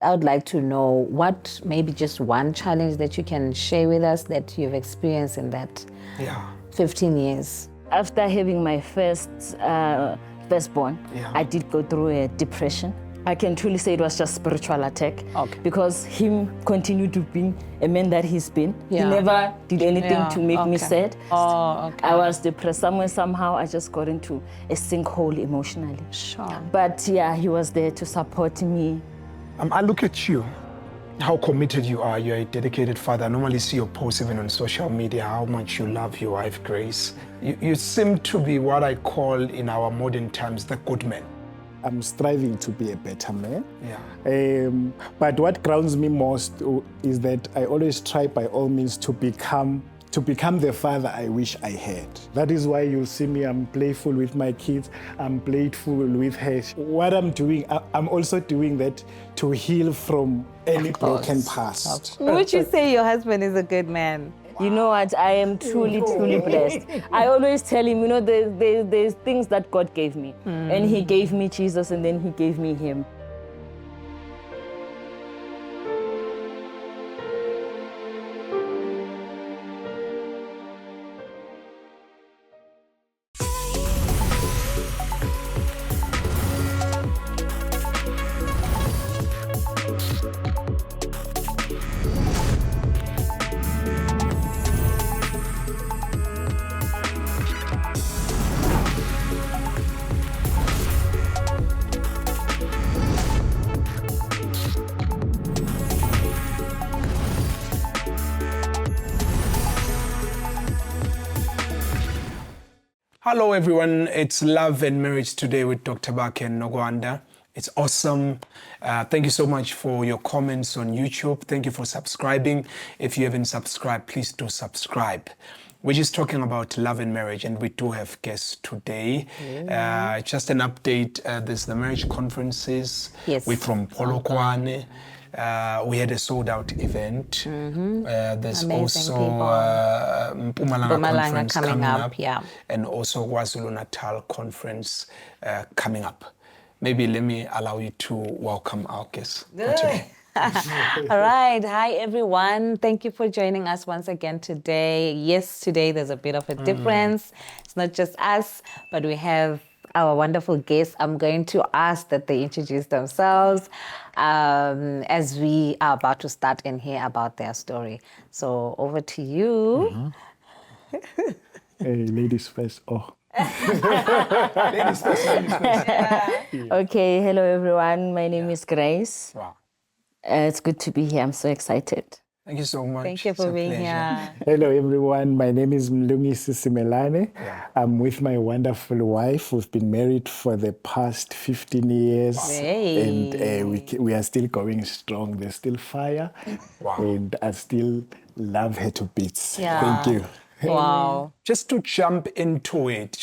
I would like to know what maybe just one challenge that you can share with us that you've experienced in that 15 years. After having my firstborn, I did go through a depression. I can truly say it was just spiritual attack because him continued to be a man that he's been. He never did anything to make me sad. I was depressed somewhere, somehow I just got into a sinkhole emotionally. But yeah, he was there to support me. I look at you, how committed you are. You're a dedicated father. I normally see your posts even on social media, how much you love your wife, Grace. You seem to be what I call in our modern times, the good man. I'm striving to be a better man. But what grounds me most is that I always try by all means to become the father I wish I had. That is why you'll see me, I'm playful with my kids, I'm playful with her. What I'm doing, I'm also doing that to heal from any broken past. Would you say your husband is a good man? You know what, I am truly, truly blessed. I always tell him, you know, there's things that God gave me. And he gave me Jesus and then he gave me him. Hello everyone, it's Love and Marriage today with Dr. Bakhe and Nokwanda. It's awesome. Thank you so much for your comments on YouTube. Thank you for subscribing. If you haven't subscribed, please do subscribe. We're just talking about love and marriage, and we do have guests today. Just an update, there's the marriage conferences. We're from Polokwane. We had a sold-out event. There's Amazing also Mpumalanga conference coming up. And also KwaZulu-Natal conference coming up. Maybe let me allow you to welcome our guests. All right. Hi, everyone. Thank you for joining us once again today. Yes, today there's a bit of a difference. It's not just us, but we have our wonderful guests. I'm going to ask that they introduce themselves as we are about to start and hear about their story. So over to you. Hey, ladies first. Ladies first. Okay, hello everyone. My name is Grace. Wow. It's good to be here. I'm so excited. Thank you so much. Thank you for being here. Hello everyone, my name is Mlungisi Grace. I'm with my wonderful wife. We've been married for the past 15 years. And we are still going strong. There's still fire. And I still love her to bits. Thank you. Wow. Just to jump into it,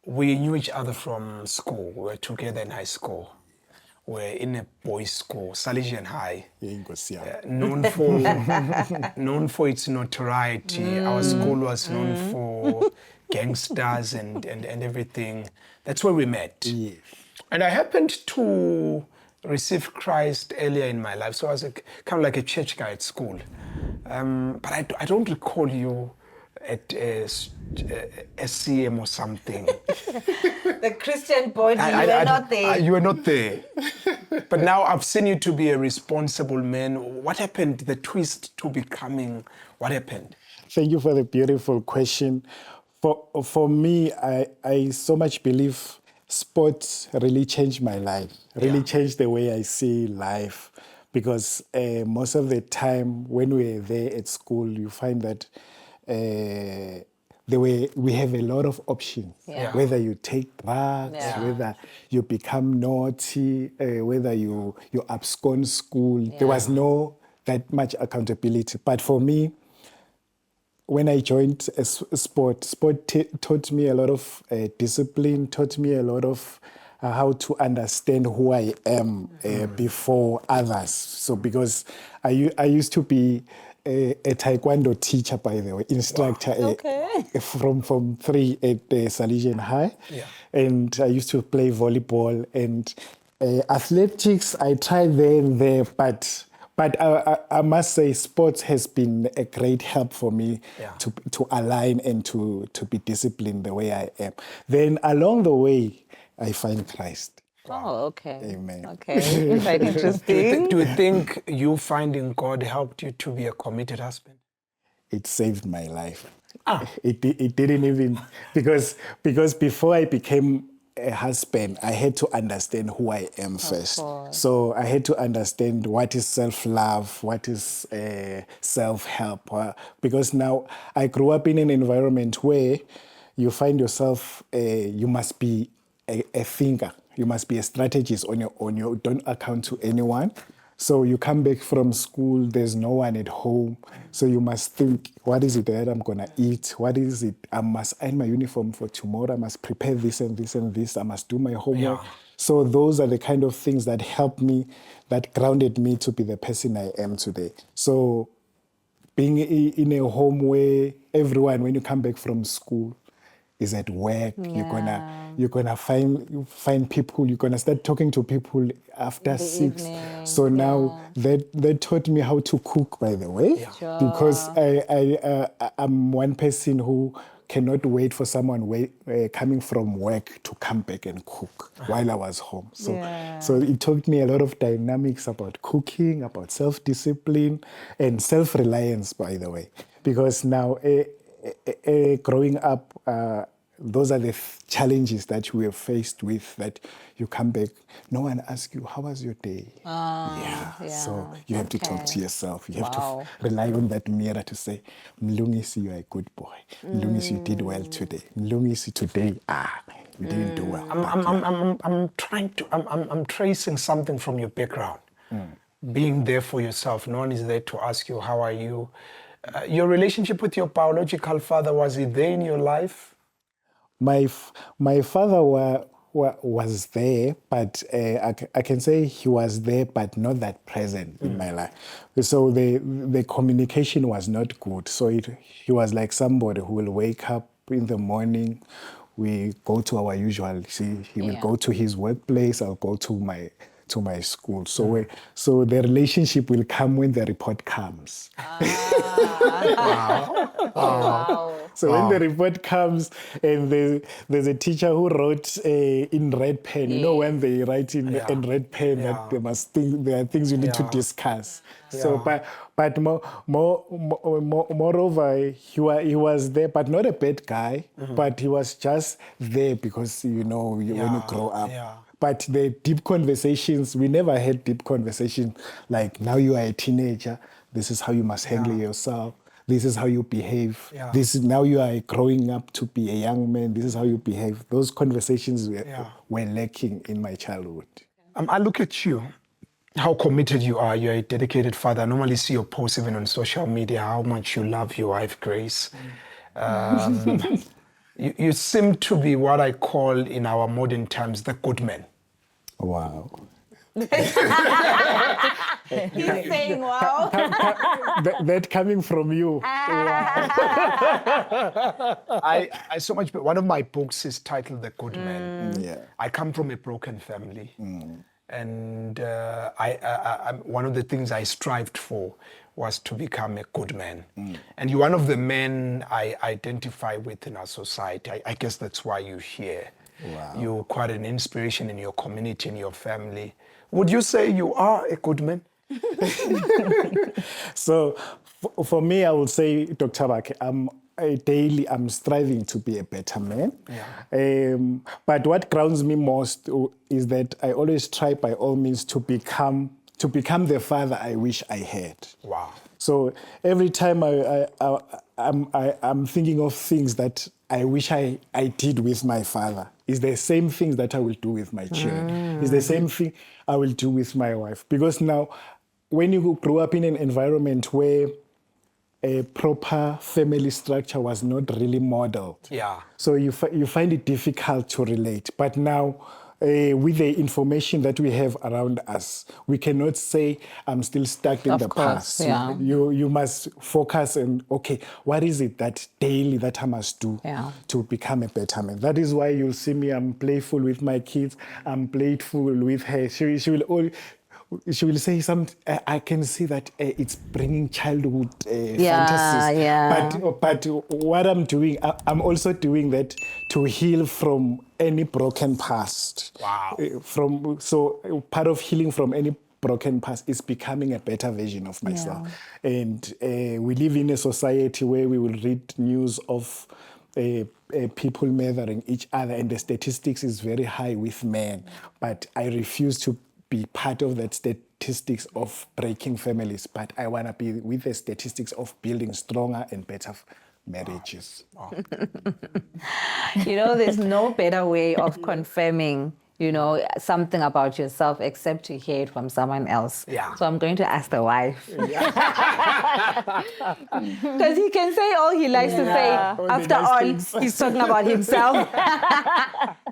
we knew each other from school. We were together in high school. We're in a boys' school, Salesian High, known for its notoriety. Our school was known for gangsters and everything. That's where we met. And I happened to receive Christ earlier in my life, so I was kind of like a church guy at school. But I don't recall you at SCM or something. The Christian boy, you were not there. You were not there. But now I've seen you to be a responsible man. What happened, the twist to becoming, what happened? Thank you for the beautiful question. For me, I so much believe sports really changed my life, really changed the way I see life. Because most of the time when we're there at school, you find that we have a lot of options. Whether you take drugs, whether you become naughty, whether you abscond school. There was no that much accountability. But for me, when I joined sport taught me a lot of discipline, taught me a lot of how to understand who I am before others. So because I used to be a taekwondo teacher, by the way, instructor from 3 at the Salesian High. And I used to play volleyball. And Athletics, I tried there and there, but I must say sports has been a great help for me to align and to be disciplined the way I am. Then along the way, I find Christ. Oh, okay. Amen. Okay, quite interesting. Do you think you finding God helped you to be a committed husband? It saved my life. It didn't even, because before I became a husband, I had to understand who I am first. So I had to understand what is self-love, what is self-help. Because now I grew up in an environment where you find yourself, you must be a thinker. You must be a strategist on your own. You don't account to anyone. So you come back from school, there's no one at home. So you must think, what is it that I'm going to eat? What is it? I must iron my uniform for tomorrow. I must prepare this and this and this. I must do my homework. Yeah. So those are the kind of things that helped me, that grounded me to be the person I am today. So being in a home where everyone, when you come back from school, is at work. You're gonna find people. You're gonna start talking to people after 6. Evening. So now that taught me how to cook. By the way, because I'm one person who cannot wait for someone coming from work to come back and cook while I was home. So it taught me a lot of dynamics about cooking, about self-discipline and self-reliance. By the way, because now growing up. Those are the challenges that we are faced with, that you come back, no one asks you, how was your day? So you have to talk to yourself. You have to rely on that mirror to say, Mlungisi, you're a good boy. Mlungisi, you did well today. Mlungisi, today, you didn't do well. I'm tracing something from your background. Being there for yourself. No one is there to ask you, how are you? Your relationship with your biological father, was he there in your life? My father was there, but I can say he was there, but not that present in my life. So the communication was not good. So he was like somebody who will wake up in the morning, we go to our usual, he will go to his workplace, I'll go to my school. So the relationship will come when the report comes. So when the report comes and there's a teacher who wrote in red pen, you know when they write in red pen that they must think there are things you need to discuss. So but moreover, he was there, but not a bad guy, but he was just there because when you grow up. But the deep conversations, we never had deep conversations like, now you are a teenager, this is how you must handle yourself. This is how you behave. Now you are growing up to be a young man. This is how you behave. Those conversations were lacking in my childhood. I look at you, how committed you are. You're a dedicated father. I normally see your posts even on social media, how much you love your wife, Grace. You seem to be what I call in our modern times the good man. Wow. He's saying wow. That coming from you. Wow. I so much. One of my books is titled The Good Man. I come from a broken family, and one of the things I strived for was to become a good man. And you're one of the men I identify with in our society. I guess that's why you're here. Wow. You're quite an inspiration in your community, in your family. Would you say you are a good man? So for me, I would say, Dr. Bakhe, I'm striving to be a better man. But what grounds me most is that I always try by all means to become the father I wish I had. Wow. So every time I'm thinking of things that I wish I did with my father. It's the same things that I will do with my children. It's the same thing I will do with my wife. Because now, when you grew up in an environment where a proper family structure was not really modeled, so you find it difficult to relate. But now, with the information that we have around us, we cannot say, I'm still stuck in the past. Yeah. You must focus on, okay, what is it that daily that I must do to become a better man? That is why you'll see me, I'm playful with my kids, I'm playful with her. She will say something. I can see that it's bringing childhood fantasies. Yeah. But what I'm doing, I'm also doing that to heal from any broken past. Wow. So part of healing from any broken past is becoming a better version of myself. And we live in a society where we will read news of people murdering each other, and the statistics is very high with men. But I refuse to be part of that statistics of breaking families, but I want to be with the statistics of building stronger and better marriages. Wow. You know, there's no better way of confirming, you know, something about yourself except to hear it from someone else. Yeah. So I'm going to ask the wife. Because he can say all he likes to say. After all, he's talking about himself.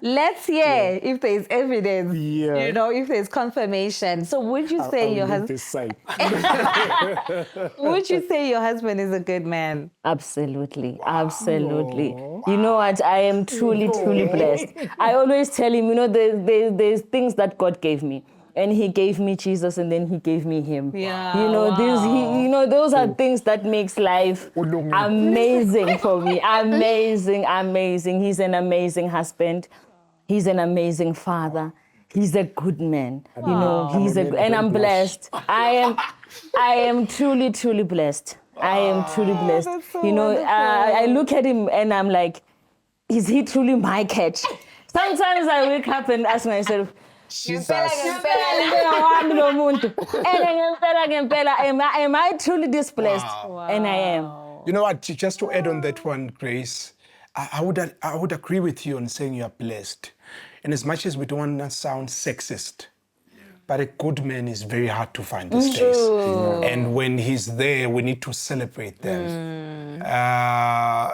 Let's hear if there's evidence, you know, if there's confirmation. So would you say your husband? Would you say your husband is a good man? Absolutely, absolutely. You know what? I am truly blessed. I always tell him, you know, there's things that God gave me. And he gave me Jesus, and then he gave me him. Yeah, you know, those are things that makes life amazing for me. Amazing. He's an amazing husband. He's an amazing father. He's a good man. You know, and I'm blessed. I am truly blessed. I am truly blessed. So you know, I look at him and I'm like, is he truly my catch? Sometimes I wake up and ask myself, am I truly displaced? Wow. And I am. You know what? Just to add on that one, Grace, I would agree with you on saying you are blessed. And as much as we don't want to sound sexist, but a good man is very hard to find these days. And when he's there, we need to celebrate them.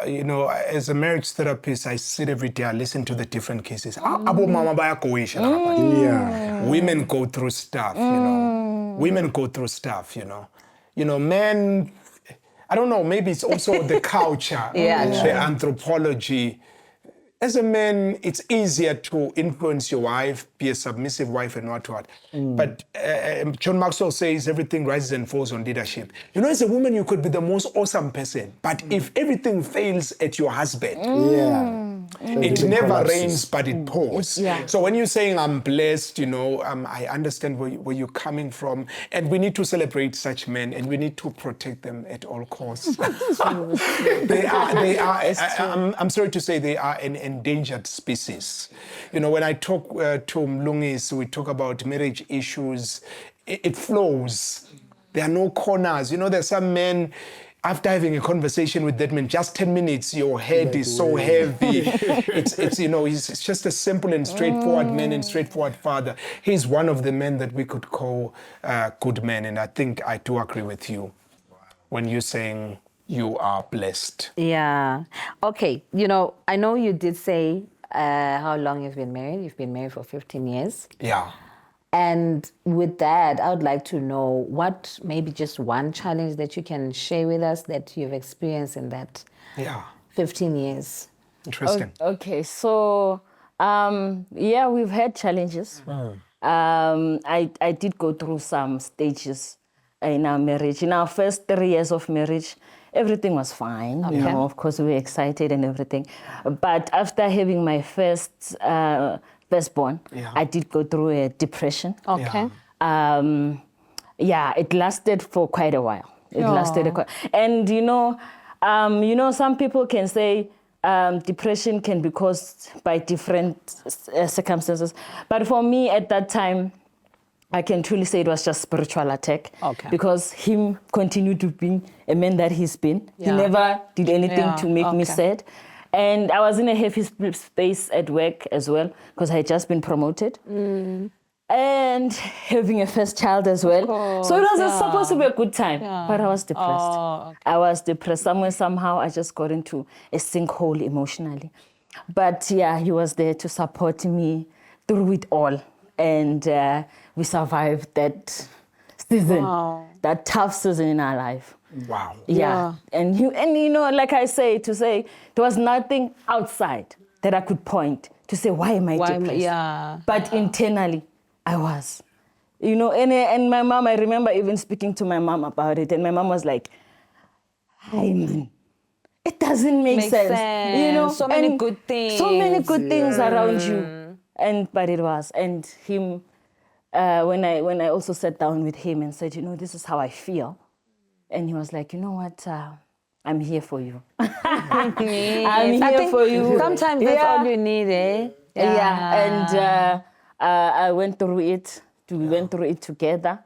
You know, as a marriage therapist, I sit every day, I listen to the different cases. Women go through stuff, you know. Women go through stuff, you know. You know, men, I don't know, maybe it's also the culture, the anthropology. As a man, it's easier to influence your wife, be a submissive wife and what. But John Maxwell says everything rises and falls on leadership. You know, as a woman, you could be the most awesome person, but if everything fails at your husband, it never rains, but it pours. So when you're saying I'm blessed, you know, I understand where you're coming from, and we need to celebrate such men, and we need to protect them at all costs. They are. I'm sorry to say, they are an endangered species. You know, when I talk to Mlungisi, we talk about marriage issues. It flows. There are no corners. You know, there's some men. After having a conversation with that man, just 10 minutes, your head is so heavy. It's you know, he's just a simple and straightforward man and straightforward father. He's one of the men that we could call good men, and I think I do agree with you when you're saying you are blessed. Yeah. Okay. You know, I know you did say how long you've been married. You've been married for 15 years. Yeah. And with that, I would like to know what maybe just one challenge that you can share with us that you've experienced in that 15 years. Interesting. Okay, so we've had challenges. I did go through some stages in our marriage. In our first 3 years of marriage, everything was fine. You know, of course, we were excited and everything. But after having my firstborn, I did go through a depression. Okay. It lasted for quite a while. And you know, some people can say depression can be caused by different circumstances. But for me at that time, I can truly say it was just spiritual attack. Because him continued to be a man that he's been. He never did anything to make me sad. And I was in a heavy space at work as well, because I had just been promoted. And having a first child as well. So it was supposed to be a good time, but I was depressed. I was depressed. Somehow I just got into a sinkhole emotionally. But he was there to support me, through it all. And we survived that season, that tough season in our life. Wow. Yeah. And you know, like I say, there was nothing outside that I could point to say, why am I depressed? Yeah. But internally, I was. You know, and my mom, I remember even speaking to my mom about it, and my mom was like, hi, man. It doesn't make sense. You know, so many good things. So many good things around you. But it was. And him, when I also sat down with him and said, you know, this is how I feel. And he was like, you know what? I'm here for you. I'm here for you. Sometimes that's all you need, eh? And I went through it. We went through it together.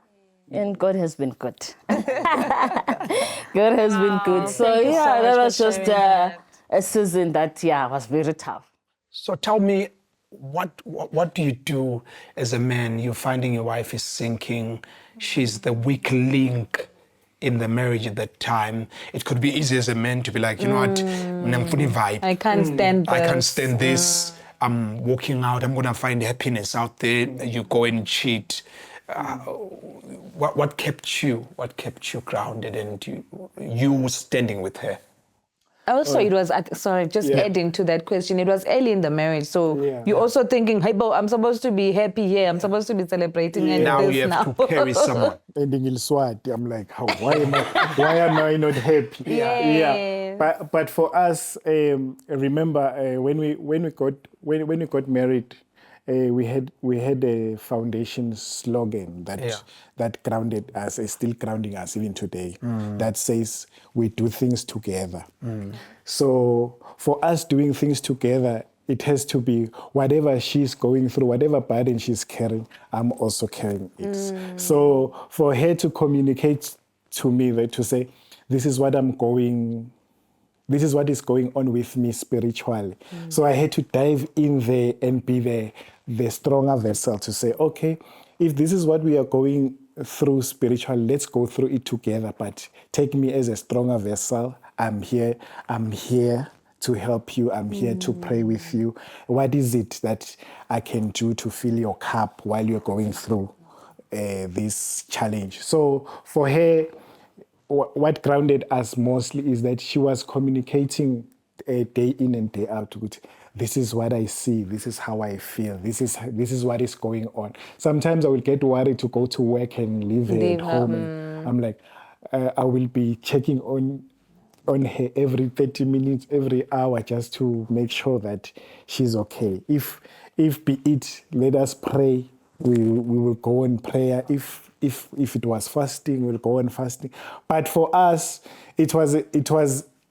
And God has been good. God has been good. So that was just a season that, was very tough. So tell me, what do you do as a man? You're finding your wife is sinking. She's the weak link in the marriage at that time. It could be easy as a man to be like, you know what, I can't stand this. I can't stand this. I'm walking out. I'm going to find happiness out there. You go and cheat. What kept you grounded and you standing with her? Also, it was, adding to that question, it was early in the marriage. So you're also thinking, hey, I'm supposed to be happy here. I'm supposed to be celebrating. And now you have to carry someone. Ending in Swati, I'm like, why am I not happy? But for us, remember when we got married, we had a foundation slogan that grounded us, is still grounding us even today. That says we do things together. So for us doing things together, it has to be whatever she's going through, whatever burden she's carrying, I'm also carrying it. So for her to communicate to me, to say, this is what is going on with me spiritually. So I had to dive in there and be the stronger vessel to say, okay, if this is what we are going through spiritually, let's go through it together, but take me as a stronger vessel. I'm here to help you. I'm here to pray with you. What is it that I can do to fill your cup while you're going through this challenge? So for her, what grounded us mostly is that she was communicating day in and day out with, this is what I see, this is how I feel, this is what is going on. Sometimes I will get worried to go to work and leave her at home. And I'm like, I will be checking on her every 30 minutes, every hour, just to make sure that she's okay. If be it, let us pray, we will go on prayer. If it was fasting, we'll go on fasting. But for us, it was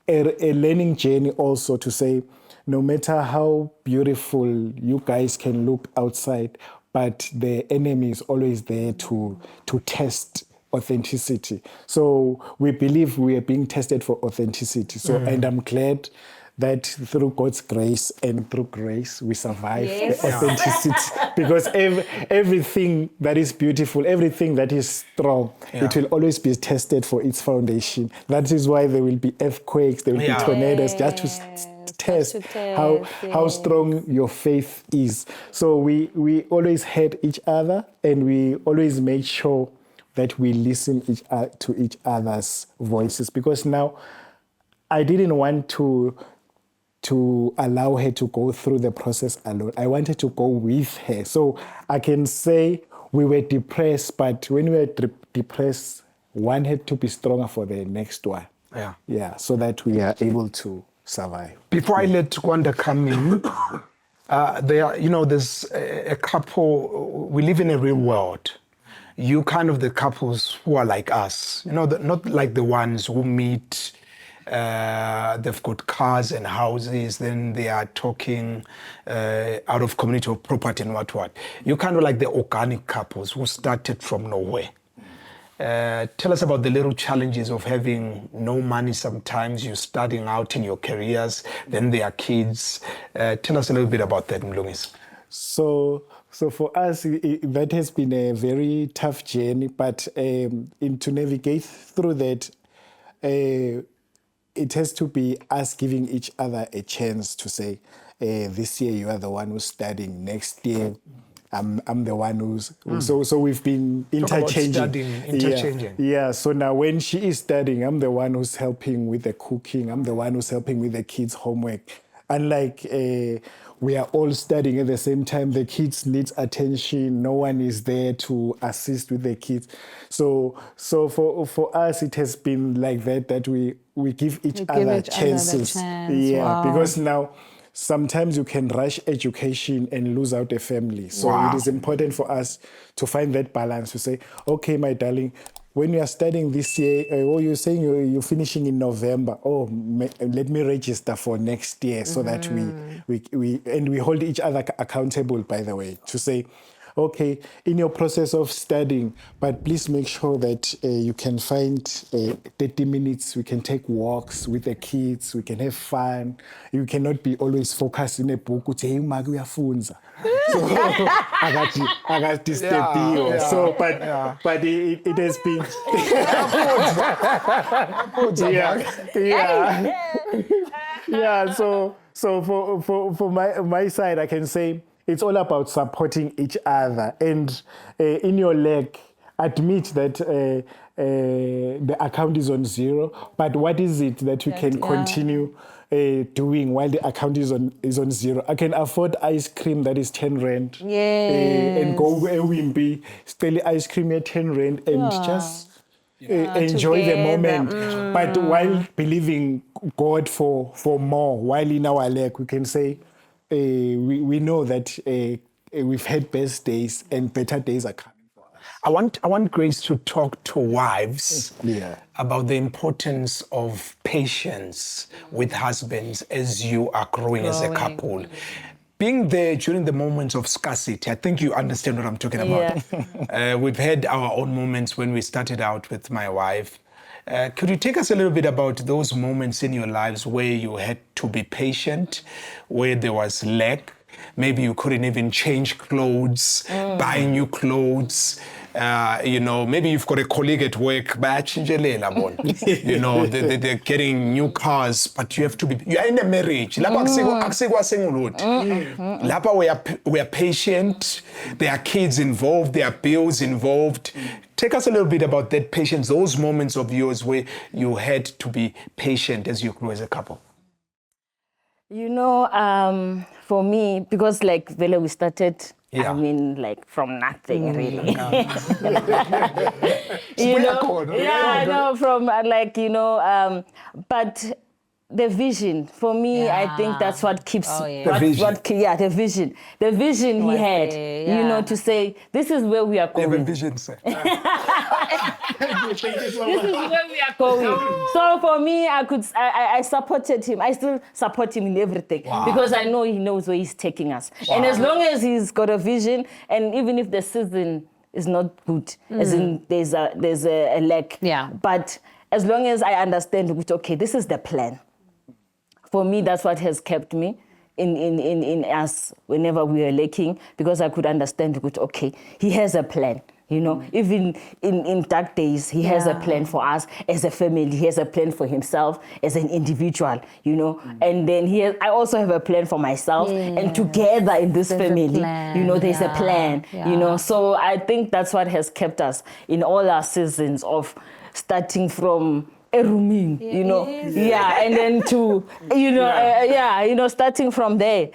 a learning journey also to say, no matter how beautiful you guys can look outside, but the enemy is always there to test authenticity. So we believe we are being tested for authenticity. So, and I'm glad that through God's grace and through grace, we survive the authenticity. Because everything that is beautiful, everything that is strong, it will always be tested for its foundation. That is why there will be earthquakes, there will be tornadoes, just to test how strong your faith is. So we always had each other, and we always made sure that we listen to each other's voices. Because now I didn't want to allow her to go through the process alone. I wanted to go with her. So I can say we were depressed, but when we were depressed, one had to be stronger for the next one. Yeah, so that we are able to survive. Before I let Kwanda come in, there's a couple, we live in a real world. You kind of the couples who are like us, not like the ones who meet, they've got cars and houses, then they are talking out of community or property and what. You're kind of like the organic couples who started from nowhere. Tell us about the little challenges of having no money sometimes, you're starting out in your careers, then there are kids. Tell us a little bit about that, Mlungisi. So for us, that has been a very tough journey, but to navigate through that, it has to be us giving each other a chance to say, this year you are the one who's studying. Next year, I'm the one who's so we've been interchanging. Studying, interchanging. Yeah. So now when she is studying, I'm the one who's helping with the cooking. I'm the one who's helping with the kids' homework. Unlike we are all studying at the same time, the kids need attention. No one is there to assist with the kids. So for us, it has been like that we give each other chances. Yeah, wow. Because now sometimes you can rush education and lose out a family. So it is important for us to find that balance, to say, okay, my darling, when you are studying this year, you're saying you're finishing in November. Let me register for next year so that we hold each other accountable, by the way, to say, okay, in your process of studying, but please make sure that you can find 30 minutes, we can take walks with the kids, we can have fun. You cannot be always focused in a book. So, So, but it has been... So for my side, I can say, it's all about supporting each other. And in your leg, admit that the account is on zero, but what is it that you can continue doing while the account is on zero? I can afford ice cream that is 10 rand. And go a Wimpy, still ice cream at 10 rand and just enjoy the moment. But while believing God for more, while in our leg, we can say, we know that we've had best days and better days are coming for us. I want Grace to talk to wives about the importance of patience with husbands as you are growing as a couple. Being there during the moments of scarcity, I think you understand what I'm talking about. We've had our own moments when we started out with my wife. Could you take us a little bit about those moments in your lives where you had to be patient, where there was lack? Maybe you couldn't even change clothes, buy new clothes. Maybe you've got a colleague at work, they're getting new cars, but you have to be, you are in a marriage. We are patient, there are kids involved, there are bills involved. Take us a little bit about that patience, those moments of yours where you had to be patient as you grew as a couple. For me, because we started, from nothing really. But the vision, for me, I think that's what keeps... the vision. The vision he had, to say, this is where we are going. You have a vision, sir. This is where we are going. So for me, I supported him. I still support him in everything because I know he knows where he's taking us. And as long as he's got a vision, and even if the season is not good, as in there's a lack, but as long as I understand, okay, this is the plan. For me, that's what has kept me in us whenever we are lacking, because I could understand, okay, he has a plan. Even in dark days, he has a plan for us as a family. He has a plan for himself as an individual, And then I also have a plan for myself. And together in this family, there's a plan, So I think that's what has kept us in all our seasons of starting from a rooming, and then to, starting from there,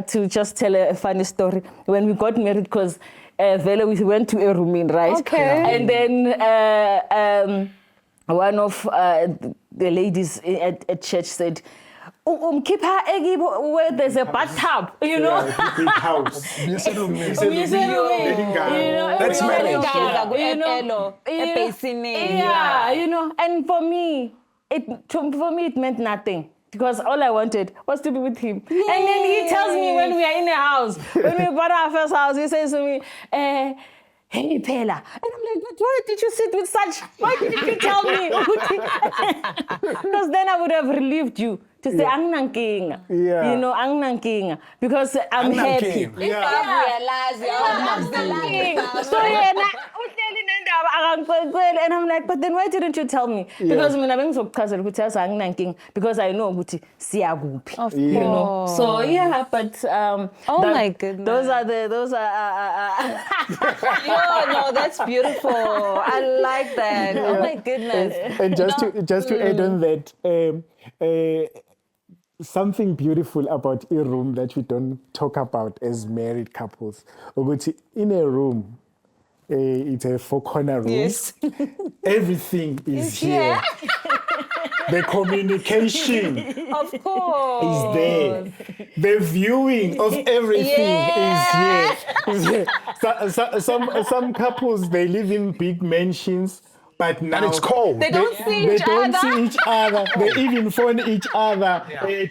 to just tell a funny story. When we got married, because we went to a rooming, right? Okay. And then one of the ladies at church said, keep her eggy where there's a bathtub, big house. That's marriage. And for me, it meant nothing. Because all I wanted was to be with him. Yay. And then he tells me when we are in the house, when we bought our first house, he says to me, hey, Pela. And I'm like, but why did you sit with such? Why didn't you tell me? Because then I would have relieved you to say, I'm nanking. I'm nanking. Because I'm happy. So, And I'm like, but then why didn't you tell me? Because because I know Of you know. So yeah, but my goodness. Those are no, that's beautiful. I like that. Oh my goodness. And just to add on that, something beautiful about a room that we don't talk about as married couples. In a room, it's a four-corner room. Yes. Everything is here. The communication Of course. is there. The viewing of everything is here. Some couples, they live in big mansions, but now it's cold. They don't see each other. They even phone each other.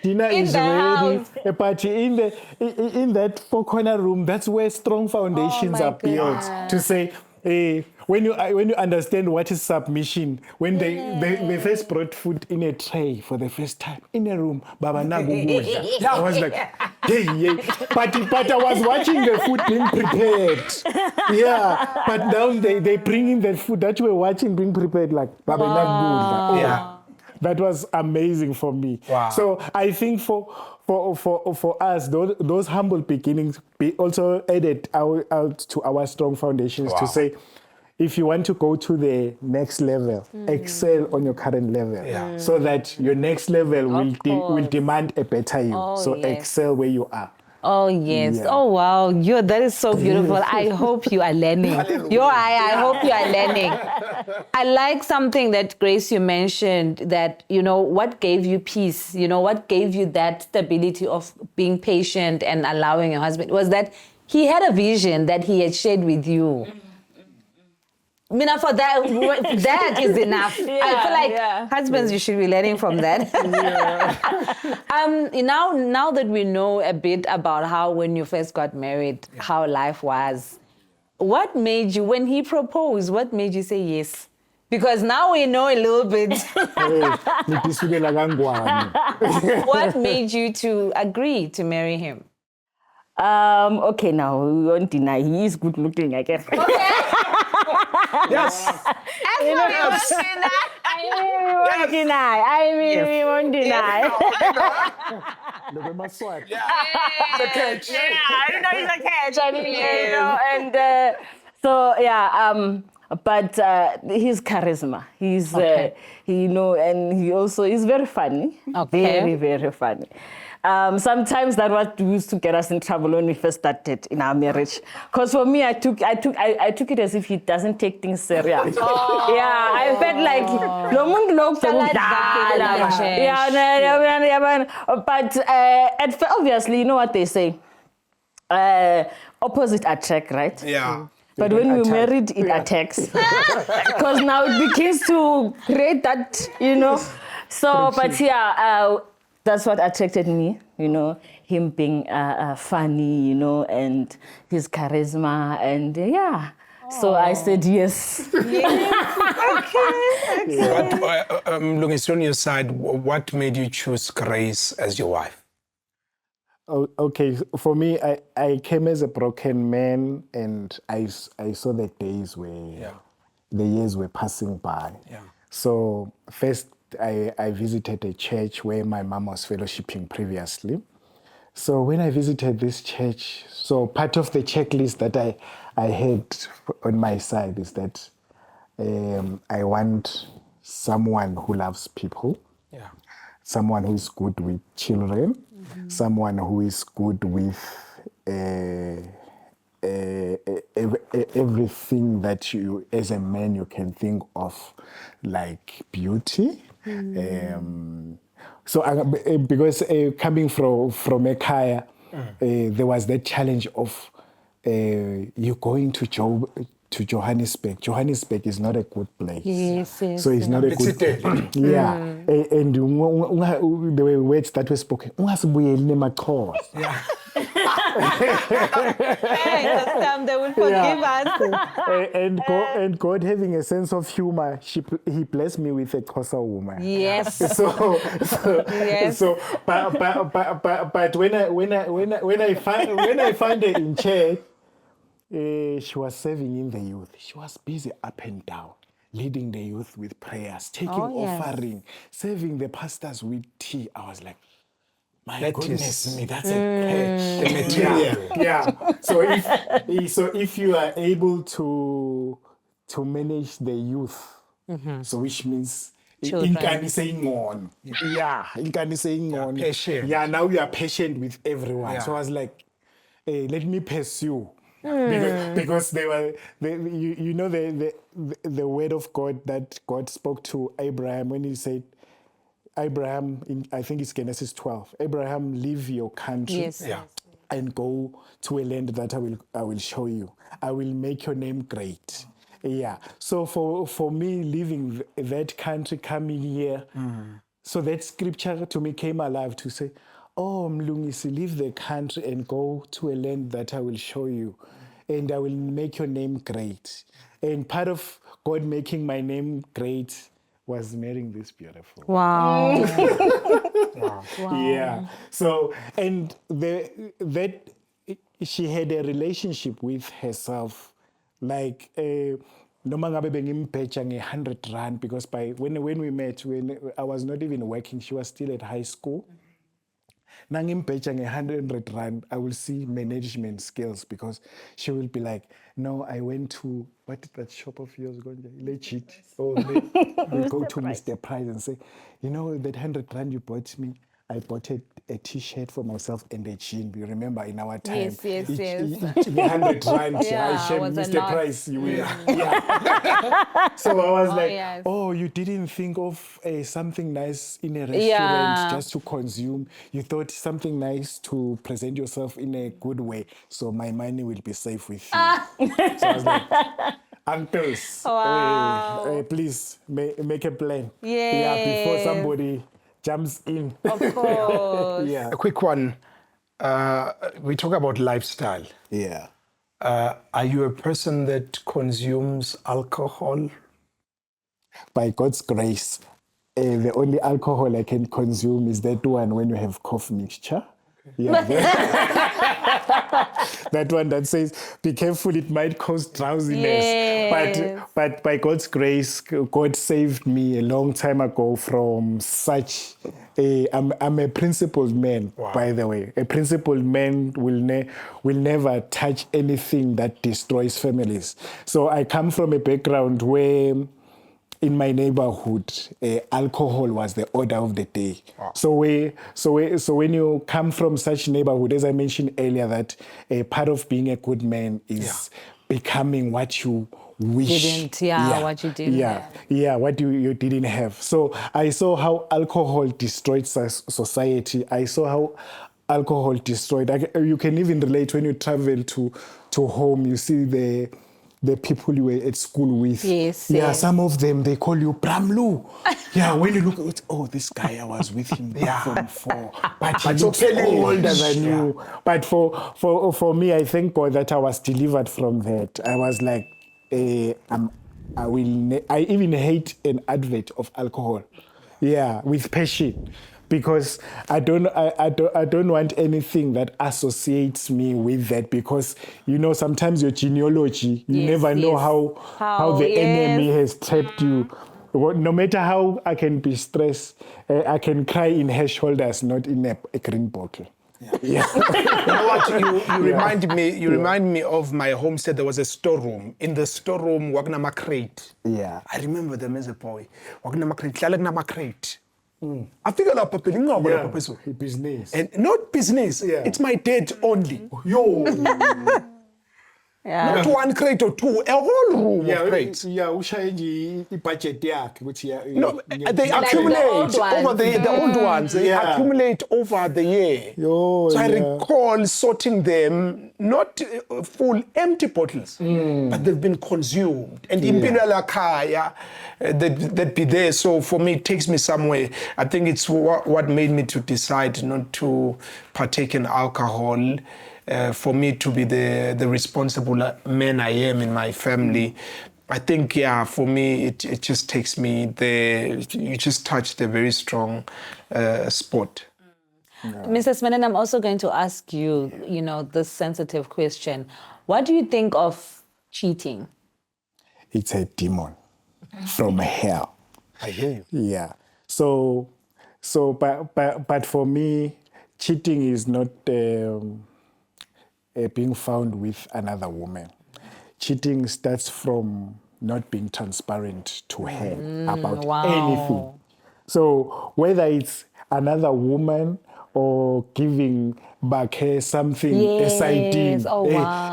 Dinner In is the ready. house. But in that four-corner room, that's where strong foundations my are built. goodness. To say, when you understand what is submission, when they first brought food in a tray for the first time in a room, Baba Nagu kudla. I was like, hey. But I was watching the food being prepared. Yeah, but now they bring in the food that you were watching being prepared, like Baba Nagu kudla. Yeah. That was amazing for me. Wow. So I think for us, those humble beginnings be also added out to our strong foundations to say, if you want to go to the next level, excel on your current level, so that your next level will demand a better you. Excel where you are. Oh yes. Yeah. Oh wow. That is so beautiful. I hope you are learning. I hope you are learning. I like something that Grace you mentioned, that what gave you peace, what gave you that stability of being patient and allowing your husband, was that he had a vision that he had shared with you. For that is enough. I feel like husbands, you should be learning from that. Now that we know a bit about how, when you first got married, how life was, what made you, when he proposed, what made you say yes? Because now we know a little bit. What made you to agree to marry him? Okay, now we won't deny he is good looking, I guess. Yes. We won't deny. The catch. I know he's a catch. And but his charisma, he's and he also is very funny. Very, very funny. Sometimes that was used to get us in trouble when we first started in our marriage. Because for me, I took it as if he doesn't take things serious. Yeah, I felt like but obviously, you know what they say, opposite attract, right? Yeah. But when we married, it attacks. Because now it begins to create that, So, but that's what attracted me, him being funny, and his charisma, and So I said yes. Mlungisi, on your side, what made you choose Grace as your wife? Okay, for me, I came as a broken man, and I saw the days where the years were passing by. Yeah. So first, I visited a church where my mom was fellowshipping previously. So when I visited this church, so part of the checklist that I had on my side is that I want someone who loves people, someone who is good with children, someone who is good with everything that you, as a man, you can think of, like beauty. So because coming from a kaya, there was that challenge of you going to Johannesburg. Johannesburg is not a good place. Yes. So it's not a good place. And the words that were spoken, Yeah. They will forgive us. And God having a sense of humor, he blessed me with a Xhosa woman. Yes. So but when I found her in church, she was serving in the youth. She was busy up and down. leading the youth with prayers, taking offering, serving the pastors with tea. I was like, my goodness me, that's a the material. Yeah. So if you are able to manage the youth, so which means in saying on. Yeah, in saying on. Patient. Yeah, now you are patient with everyone. Yeah. So I was like, hey, let me pursue. Because they were, you know, the word of God that God spoke to Abraham when he said, Abraham, I think it's Genesis 12, Abraham, leave your country and go to a land that I will show you. I will make your name great. Yeah. So for me, leaving that country, coming here, so that scripture to me came alive to say, oh, Mlungisi, leave the country and go to a land that I will show you, and I will make your name great. And part of God making my name great was marrying this beautiful. Wow. Wow. Yeah. So, and that she had a relationship with herself, like noma ngabe bengimphetha nge-100 rand, because when we met, when I was not even working, she was still at high school. Nangimphetha nge-100 rand, I will see management skills, because she will be like, no, I went to, what did that shop of yours go? Legit. Or they go to Mr. Price and say, you know, that 100 rand you bought me, I bought a t-shirt for myself and a jean. You remember in our time? Yes. Each 100 rand, I shared Mr. Price. You will. Yeah. So I was like, oh, you didn't think of something nice in a restaurant just to consume. You thought something nice to present yourself in a good way. So my money will be safe with you. So I was like, uncles, please make a plan. Yeah, before somebody jumps in. Of course. A quick one. We talk about lifestyle. Yeah. Are you a person that consumes alcohol? By God's grace, the only alcohol I can consume is that one when you have cough mixture. Yeah. That one that says, be careful, it might cause drowsiness. Yes. But by God's grace, God saved me a long time ago from such I'm a principled man, by the way. A principled man will never touch anything that destroys families. So I come from a background where in my neighborhood, alcohol was the order of the day. Wow. So when you come from such neighborhood, as I mentioned earlier, that part of being a good man is becoming what you wish. What you didn't have. What you didn't have. So I saw how alcohol destroyed society. I saw how alcohol destroyed. You can even relate when you travel to home. You see the people you were at school with. Yes. Some of them, they call you Bramlu. When you look at, oh, this guy, I was with him from 4. But he looks older than you. But for me, I thank God that I was delivered from that. I was like, I even hate an advert of alcohol. With passion. Because I don't want anything that associates me with that, because sometimes your genealogy, you never know how the enemy has trapped you. No matter how I can be stressed, I can cry in her shoulders, not in a green bottle. You know what? You remind me of my homestead. There was a storeroom. In the storeroom, wakunama crate. I remember them as a boy. Wakunama crate. I figure out business. And not business. It's my dad only. Not one crate or two, a whole room of crates. Budget. No, they accumulate over the old ones. They accumulate over the year. So I recall sorting them, not full, empty bottles, but they've been consumed. And Imperial Akaya, they'd be there. So for me, it takes me somewhere. I think it's what made me to decide not to partake in alcohol. For me to be the responsible man I am in my family, I think, for me, it just takes me there. You just touched a very strong spot. Mrs. Menon, I'm also going to ask you, this sensitive question. What do you think of cheating? It's a demon. from hell. I hear you. Yeah. But for me, cheating is not being found with another woman. Cheating starts from not being transparent to her about anything. So whether it's another woman or giving Bakhe something, a side deal.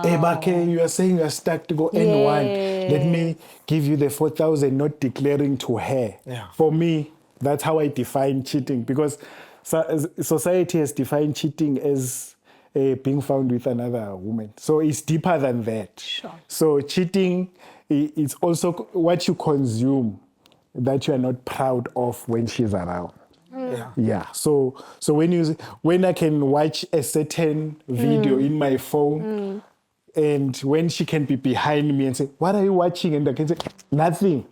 Hey, Bakhe, you are saying you're stuck to go N1. Let me give you the 4,000, not declaring to her. Yeah. For me, that's how I define cheating, because society has defined cheating as being found with another woman. So it's deeper than that. Sure. So cheating is also what you consume that you are not proud of when she's around. Yeah. So when I can watch a certain video in my phone, and when she can be behind me and say, "What are you watching?" and I can say, "Nothing."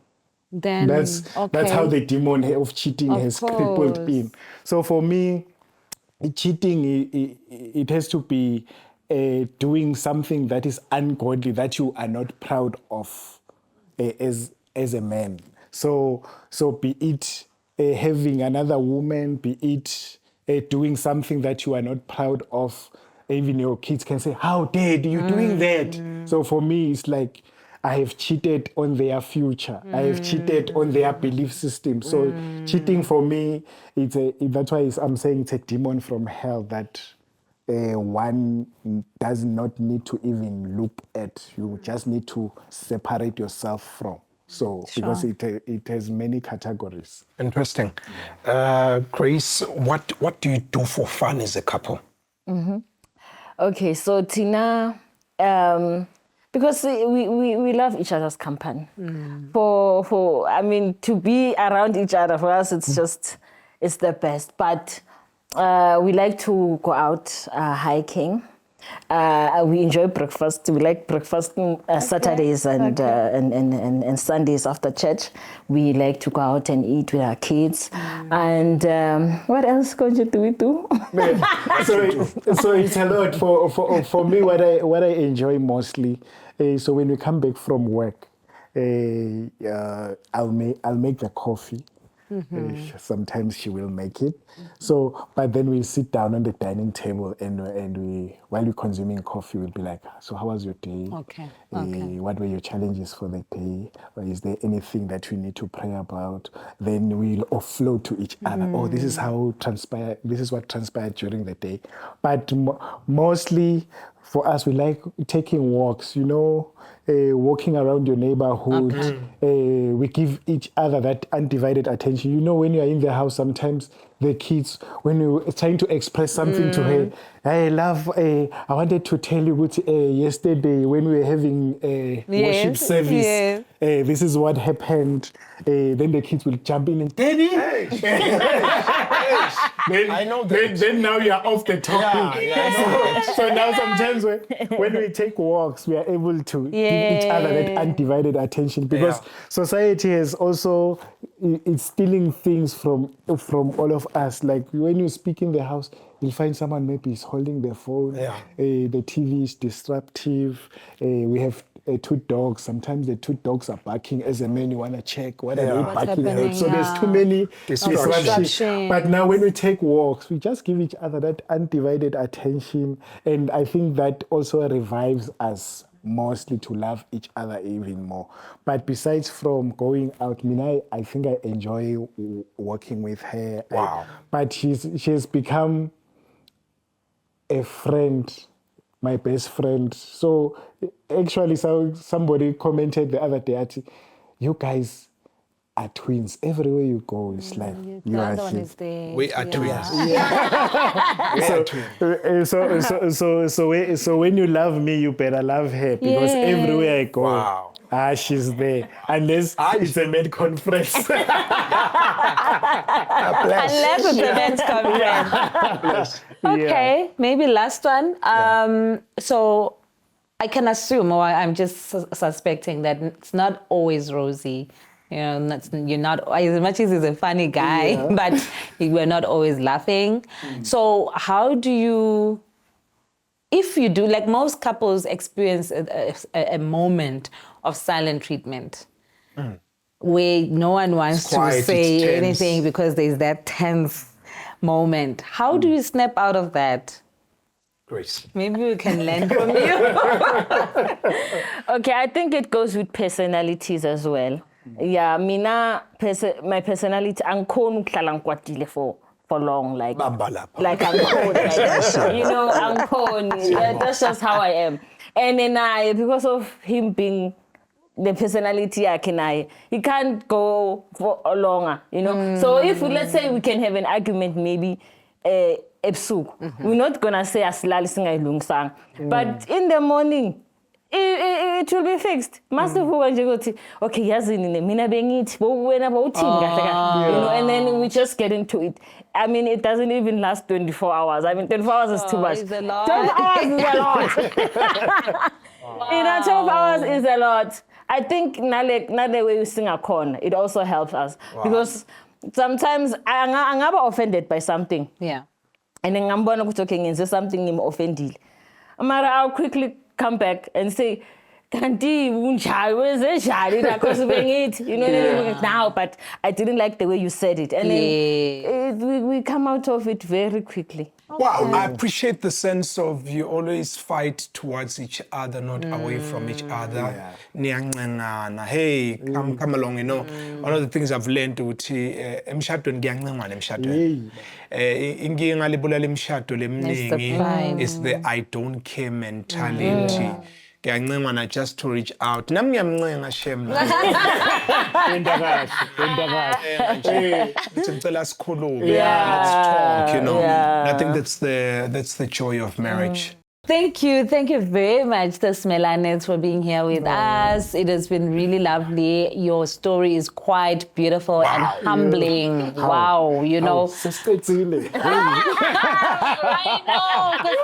Then That's how the demon of cheating has crippled in. So for me, cheating, it has to be doing something that is ungodly, that you are not proud of as a man. So be it having another woman, be it doing something that you are not proud of. Even your kids can say, "How dare you doing that?" So for me, it's like, I have cheated on their future. I have cheated on their belief system. So cheating for me, that's why I'm saying it's a demon from hell that one does not need to even look at. You just need to separate yourself from. So because it has many categories. Interesting. Grace, what do you do for fun as a couple? Okay, so Tina, because we love each other's company. For I mean, to be around each other, for us, it's the best. But we like to go out hiking. We enjoy breakfast. We like breakfast Saturdays and Sundays after church. We like to go out and eat with our kids. And what else do we do? So it's a lot. For me, what I enjoy mostly. So when we come back from work, I'll make the coffee. Sometimes she will make it. So, but then we'll sit down on the dining table and while we're consuming coffee, we'll be like, "So how was your day? What were your challenges for the day? Or is there anything that we need to pray about?" Then we'll offload to each other. "Oh, this is what transpired during the day." But mostly for us, we like taking walks, walking around your neighborhood. We give each other that undivided attention. When you're in the house, sometimes the kids, when you're trying to express something to her, "Hey, love, I wanted to tell you yesterday when we were having a worship service, this is what happened." Then the kids will jump in and, "Daddy!" I know that. Then now you're off the topic. So now sometimes when we take walks, we are able to give each other that undivided attention, because society has also, it's stealing things from all of us. Like when you speak in the house, you'll find someone maybe is holding their phone. The TV is disruptive. We have 2 dogs. Sometimes the 2 dogs are barking. As a man, you want to check what are they barking at. So there's too many disruptions. But now when we take walks, we just give each other that undivided attention. And I think that also revives us mostly to love each other even more. But besides from going out, I think I enjoy working with her. Wow. But she has become a friend, my best friend. So actually, somebody commented the other day, "You guys are twins. Everywhere you go, it's like you are twins." We are twins. So when you love me, you better love her, because everywhere I go, she's there. Unless it's a med conference. Unless it's a men's conference. Okay, maybe last one. So I can assume, or I'm just suspecting, that it's not always rosy. You're not, as much as he's a funny guy, but we're not always laughing. So how do you, if you do, like most couples experience a moment of silent treatment. where no one wants to quiet, say it's tense. anything because there's that tense moment. How do you snap out of that? Grace. Maybe we can learn from you. Okay, I think it goes with personalities as well. Yeah, my personality, I'm for long, like I'm cold, like, you know, I'm cold. That's just how I am. And then because of him being the personality he can't go for longer, you know. So if let's say we can have an argument, maybe we're not gonna say asilali singayilungisanga, but in the morning it will be fixed. Masivuka nje ukuthi okay yazini mina bengithi wena bawuthini kahle, you know, and then we just get into it. I mean, it doesn't even last 24 hours. I mean, 24 hours is too much. 12 hours is a lot. You know, 12 hours is a lot. I think not the way you sing a corn, it also helps us. Because sometimes I'm offended by something. Yeah. And then I'm talking something I'm offended. I'll quickly come back and say, Kanti, you know, now, but I didn't like the way you said it. And then we come out of it very quickly. Wow, I appreciate the sense of you always fight towards each other, not away from each other. Hey, come along, you know. One of the things I've learned is the I don't care mentality. Just to reach out. Let's talk, you know. I think that's the joy of marriage. Thank you very much, the Smelanettes, for being here with us. It has been really lovely. Your story is quite beautiful and humbling. Wow, you know. I know, because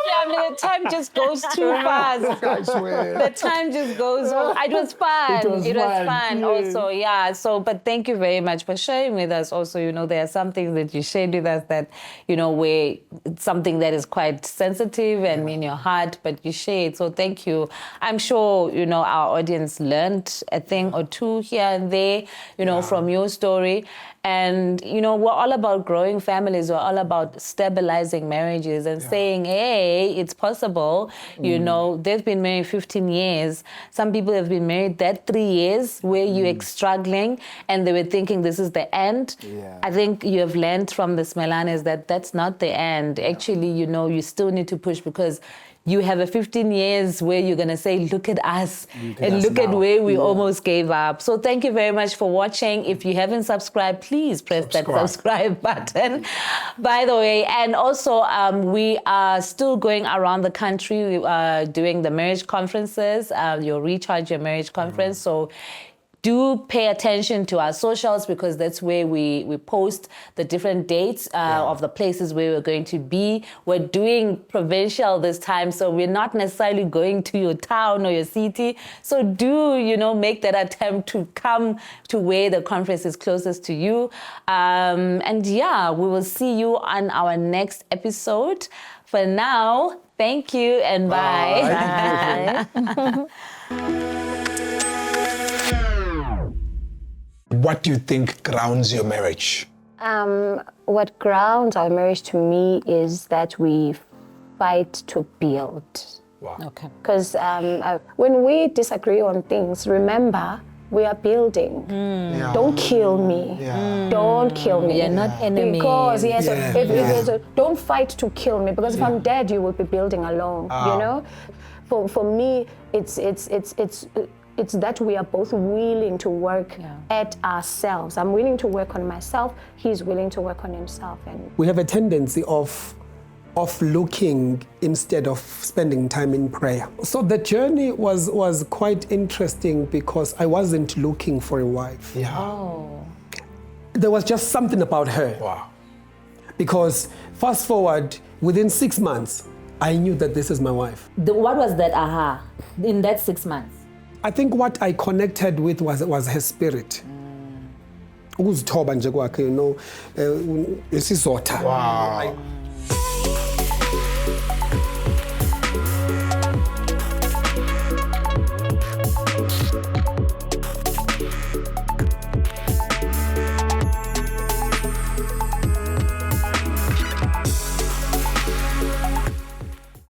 the time just goes too fast. I swear. The time just goes. It was fun. It was fun also, yeah. So, but thank you very much for sharing with us. Also, you know, there are some things that you shared with us that, you know, where it's something that is quite sensitive and in your heart, but you shared. So thank you. I'm sure, you know, our audience learned a thing or two here and there, you know, from your story. And, you know, we're all about growing families. We're all about stabilizing marriages and saying, hey, it's possible. You know, they've been married 15 years. Some people have been married that 3 years where you're struggling and they were thinking this is the end. I think you have learned from the Smelanes that that's not the end. Actually, you know, you still need to push because you have a 15 years where you're going to say, look at us and look at where we almost gave up. So thank you very much for watching. If you haven't subscribed, please press that subscribe button, by the way. And also, we are still going around the country doing the marriage conferences, your Recharge Your Marriage conference. So do pay attention to our socials because that's where we post the different dates of the places where we're going to be. We're doing provincial this time, so we're not necessarily going to your town or your city. So do, you know, make that attempt to come to where the conference is closest to you. And yeah, we will see you on our next episode. For now, thank you and bye. What do you think grounds your marriage? What grounds our marriage to me is that we fight to build. Wow. Okay. Because when we disagree on things, remember, we are building. Don't kill me. Don't kill me. You're not enemies. Because, don't fight to kill me. Because if I'm dead, you will be building alone. You know? For me, it's that we are both willing to work at ourselves. I'm willing to work on myself. He's willing to work on himself. And we have a tendency of looking instead of spending time in prayer. So the journey was quite interesting because I wasn't looking for a wife. There was just something about her. Wow. Because fast forward, within 6 months, I knew that this is my wife. What was that aha in that 6 months? I think what I connected with was her spirit. Ukuzithoba nje kwakhe, you know, isizotha. Wow.